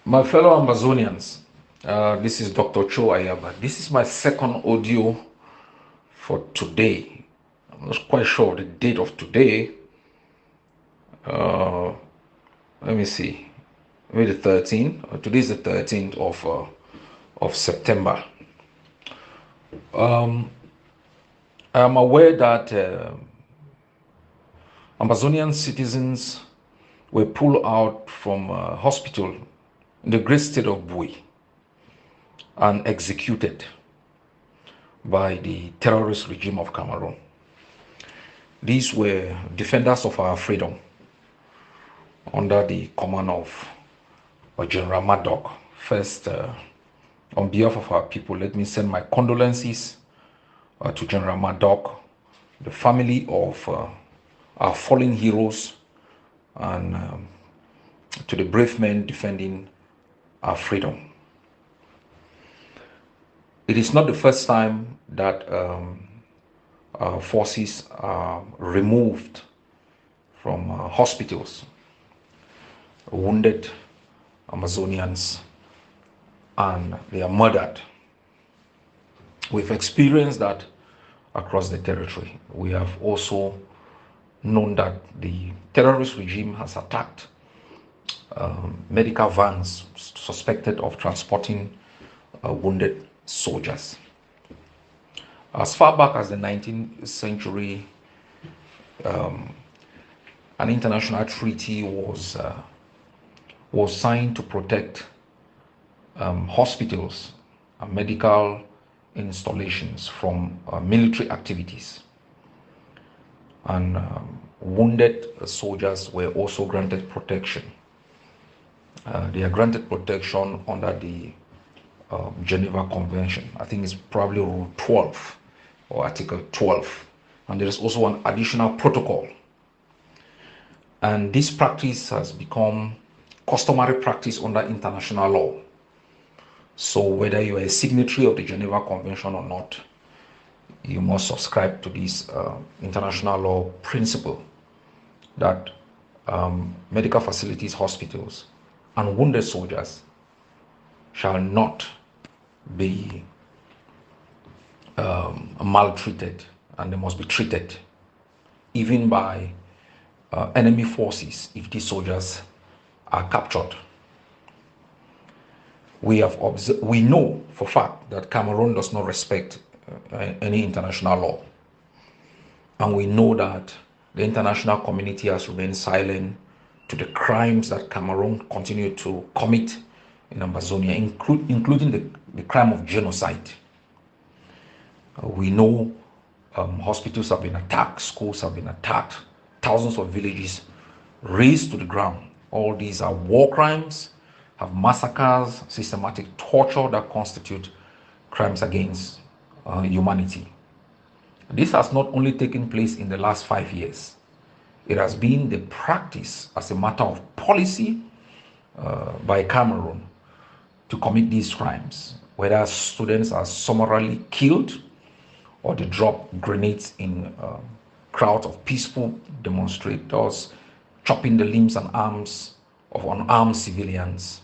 My fellow Amazonians, this is Dr. Cho Ayaba. This is my second audio for today. I'm not quite sure of the date of today. Uh, Let me see. Maybe the 13th. Today is the 13th of September. Um, I'm aware that Amazonian citizens were pulled out from hospital in the great state of Bui and executed by the terrorist regime of Cameroon. These were defenders of our freedom under the command of General Maddock. First, on behalf of our people, let me send my condolences to General Maddock, the family of our fallen heroes, and to the brave men defending our freedom. It is not the first time that forces are removed from hospitals, wounded Amazonians, and they are murdered. We've experienced that across the territory. We have also known that the terrorist regime has attacked medical vans suspected of transporting wounded soldiers. As far back as the 19th century, an international treaty was signed to protect hospitals and medical installations from military activities. And wounded soldiers were also granted protection. They are granted protection under the Geneva Convention. I think it's probably Rule 12 or Article 12. And there is also an additional protocol. And this practice has become customary practice under international law. So whether you are a signatory of the Geneva Convention or not, you must subscribe to this international law principle that medical facilities, hospitals, and wounded soldiers shall not be maltreated, and they must be treated even by enemy forces if these soldiers are captured. We know for fact that Cameroon does not respect any international law, and we know that the international community has remained silent to the crimes that Cameroon continued to commit in Amazonia, including the crime of genocide. We know hospitals have been attacked, schools have been attacked, thousands of villages razed to the ground. All these are war crimes, have massacres, systematic torture that constitute crimes against humanity. This has not only taken place in the last 5 years, it has been the practice as a matter of policy by Cameroon to commit these crimes, whether students are summarily killed or they drop grenades in crowds of peaceful demonstrators, chopping the limbs and arms of unarmed civilians,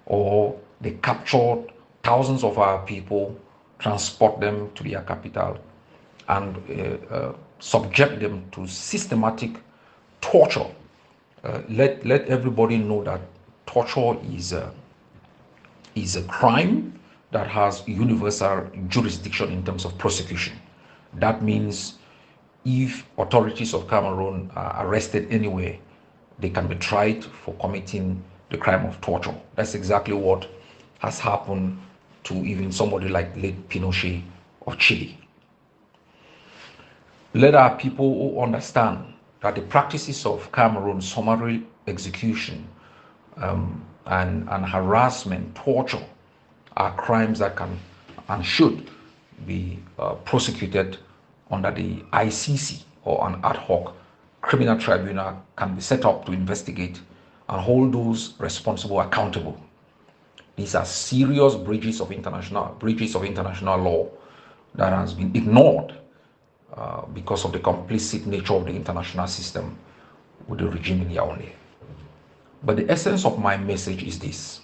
or they capture thousands of our people, transport them to their capital, and subject them to systematic torture. Let everybody know that torture is a crime that has universal jurisdiction in terms of prosecution. That means if authorities of Cameroon are arrested anywhere, they can be tried for committing the crime of torture. That's exactly what has happened to even somebody like late Pinochet of Chile. Let our people who understand that the practices of Cameroon, summary execution, and harassment, torture, are crimes that can and should be prosecuted under the ICC, or an ad hoc criminal tribunal can be set up to investigate and hold those responsible accountable. These are serious breaches of international law that has been ignored because of the complicit nature of the international system with the regime in Yaoundé. But the essence of my message is this: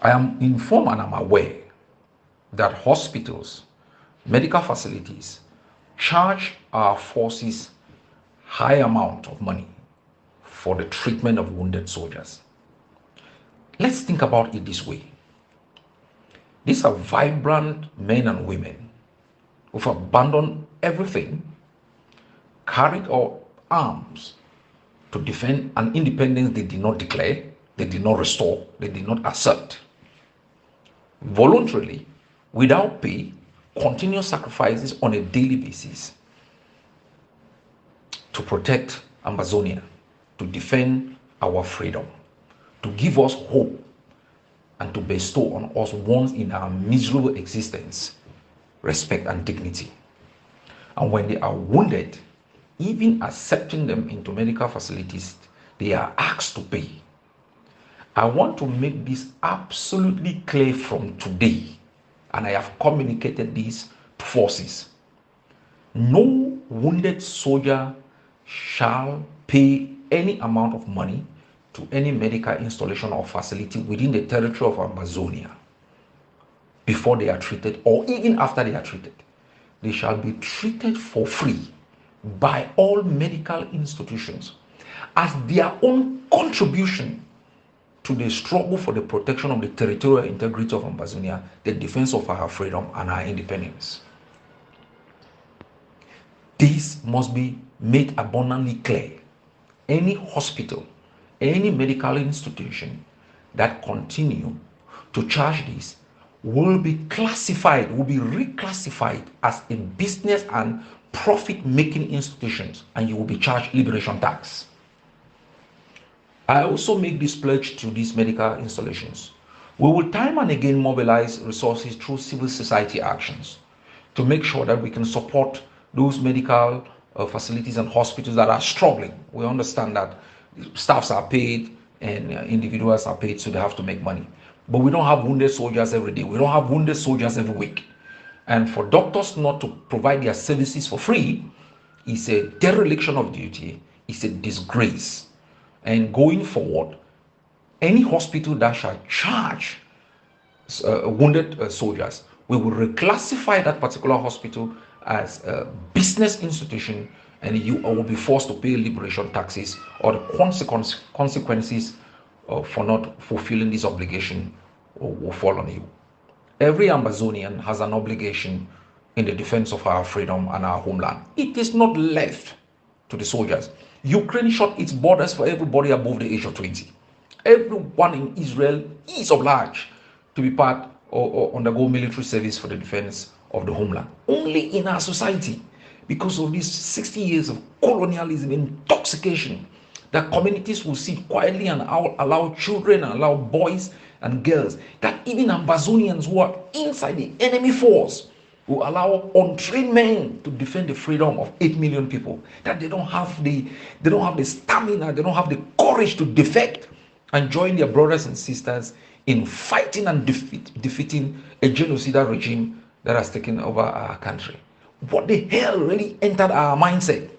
I am informed and I'm aware that hospitals, medical facilities charge our forces high amount of money for the treatment of wounded soldiers. Let's think about it this way. These are vibrant men and women who've abandoned everything, carried out arms to defend an independence they did not declare, they did not restore, they did not assert. Voluntarily, without pay, continuous sacrifices on a daily basis to protect Amazonia, to defend our freedom, to give us hope, and to bestow on us once in our miserable existence respect and dignity. And when they are wounded, even accepting them into medical facilities, they are asked to pay. I want to make this absolutely clear from today, and I have communicated this to forces. No wounded soldier shall pay any amount of money to any medical installation or facility within the territory of Amazonia before they are treated, or even after they are treated. They shall be treated for free by all medical institutions as their own contribution to the struggle for the protection of the territorial integrity of Amazonia, the defense of our freedom and our independence. This must be made abundantly clear. Any hospital, any medical institution that continue to charge this will be classified, will be reclassified as a business and profit-making institutions, and you will be charged liberation tax. I also make this pledge to these medical installations. We will time and again mobilize resources through civil society actions to make sure that we can support those medical facilities and hospitals that are struggling. We understand that staffs are paid and individuals are paid, so they have to make money. But we don't have wounded soldiers every day. We don't have wounded soldiers every week. And for doctors not to provide their services for free is a dereliction of duty, it's a disgrace. And going forward, any hospital that shall charge wounded soldiers, we will reclassify that particular hospital as a business institution, and you will be forced to pay liberation taxes, or the consequences for not fulfilling this obligation will fall on you. Every Amazonian has an obligation in the defense of our freedom and our homeland. It is not left to the soldiers. Ukraine shut its borders for everybody above the age of 20. Everyone in Israel is obliged to be part or undergo military service for the defense of the homeland. Only in our society, because of these 60 years of colonialism, intoxication, that communities will sit quietly and allow children and allow boys and girls, that even Amazonians who are inside the enemy force will allow untrained men to defend the freedom of 8 million people, that they don't have the stamina, they don't have the courage to defect and join their brothers and sisters in fighting and defeating a genocidal regime that has taken over our country. What the hell really entered our mindset?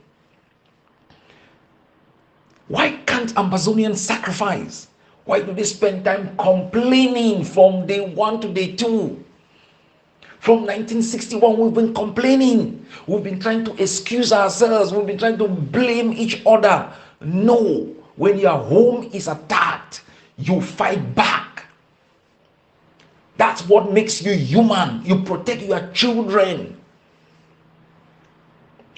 Why can't Amazonians sacrifice? Why do they spend time complaining from day 1 to day 2? From 1961, we've been complaining. We've been trying to excuse ourselves. We've been trying to blame each other. No, when your home is attacked, you fight back. That's what makes you human. You protect your children.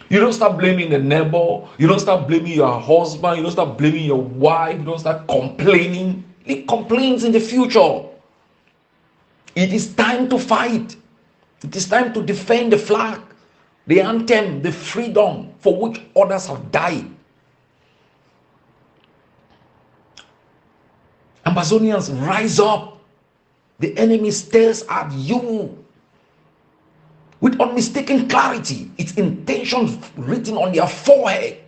You don't start blaming the neighbor. You don't start blaming your husband. You don't start blaming your wife. You don't start complaining. Leave complaints in the future. It is time to fight. It is time to defend the flag, the anthem, the freedom for which others have died. Amazonians, rise up. The enemy stares at you with unmistaken clarity, its intentions written on their forehead.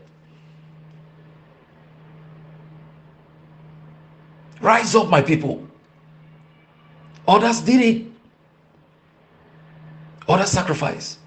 Rise up, my people. Others did it. Others sacrifice.